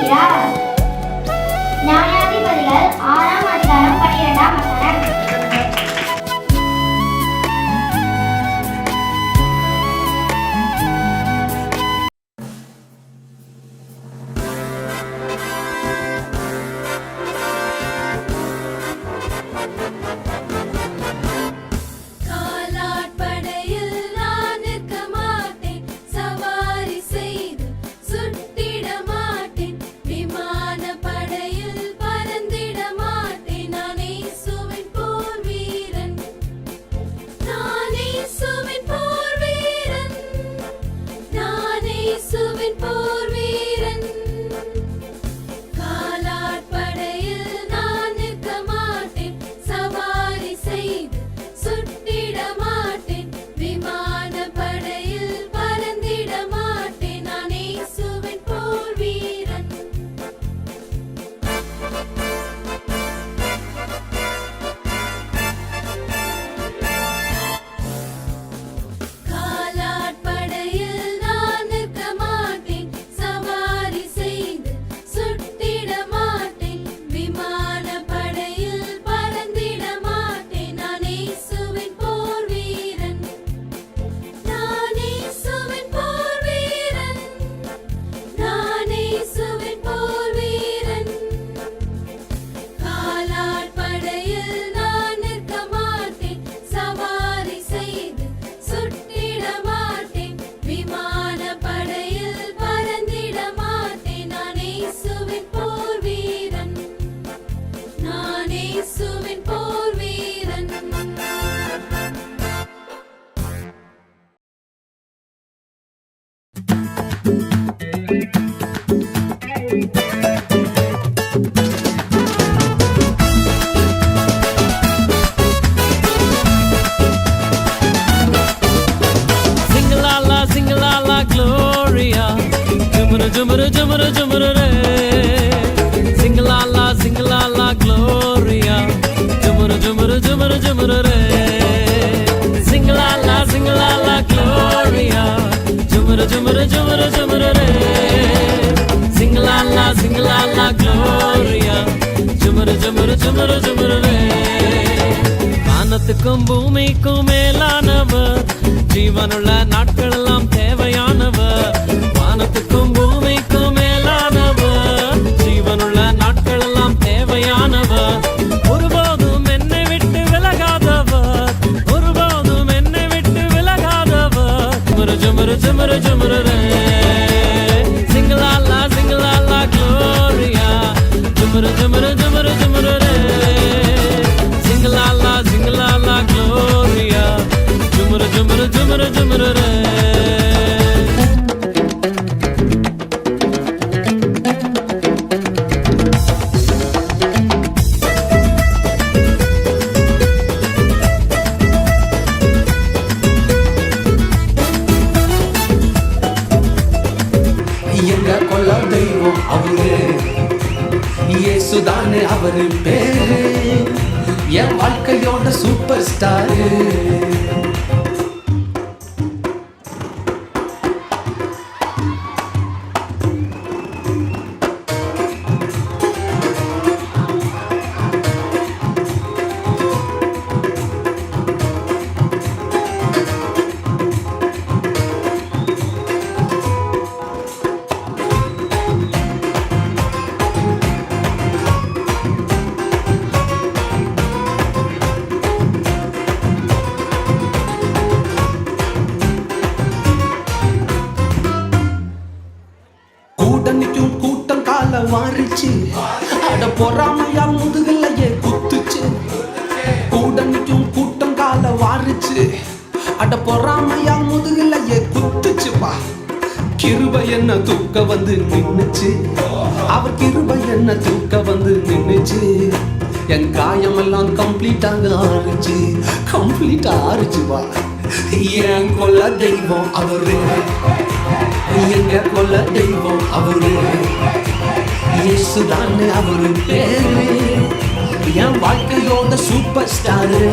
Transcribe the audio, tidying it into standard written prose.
சொல்கிறார். நியாயாதிபதிகள் 6ஆம் அதிகாரம் 12ஆம் வசனம். Jumara jumara jumara re, sing la la gloria. Jumara jumara jumara jumara re, sing la la gloria. Jumara jumara jumara jumara re, sing la la gloria. Jumara jumara jumara jumara re. வானத்துக்கும் பூமிக்கும் மேலானவர், ஜீவனுள்ள நாட்களெல்லாம் தேவையானவர். வானத்துக்கும் பூமிக்கும் மேலானவர், ஜீவனுள்ள நாட்களெல்லாம் தேவையானவர். ஒருபோதும் என்னை விட்டு விலகாதவர், ஒருபோதும் என்னை விட்டு விலகாதவர். ஜுமரு ஜுமரு ஜுமரு ஜுமரு சிங்கலாலா சிங்கலாலா க்ளோரியா. ஜுமரு ஜுமரு ஜுமரு ஜுமரு சிங்கலாலா சிங்கலாலா க்ளோரியா. ஜுமரு ஜுமரு ஜுமரு ஜுமரு தெய்வம் அவரு இயேசுதானே அவரு பேரு, என் வாழ்க்கையோட சூப்பர் ஸ்டாரு. கூட்டம் கால வாரிச்சு, அட பொறாமையா முதுகலையே குத்துச்சு. கூட்டணிக்கும் கூட்டம் கால வாரிச்சு, அட பொறாமையா முதுகலையே குத்துச்சுப்பா. கிருபை என்ன தூக்க வந்து நின்னுச்சு, அவர் கிருபை என்ன தூக்க வந்து நின்னுச்சு. என் காயமெல்லாம் கம்ப்ளீட்டாக ஆறுச்சு, கம்ப்ளீட்டா ஆறுச்சுப்பா. என் கொல்ல தெய்வம் அவரு, எங்க கொல்ல தெய்வம் அவரு, இயேசுதானே அவரு பேரு, என் வாழ்க்கையோட சூப்பர் ஸ்டாரு.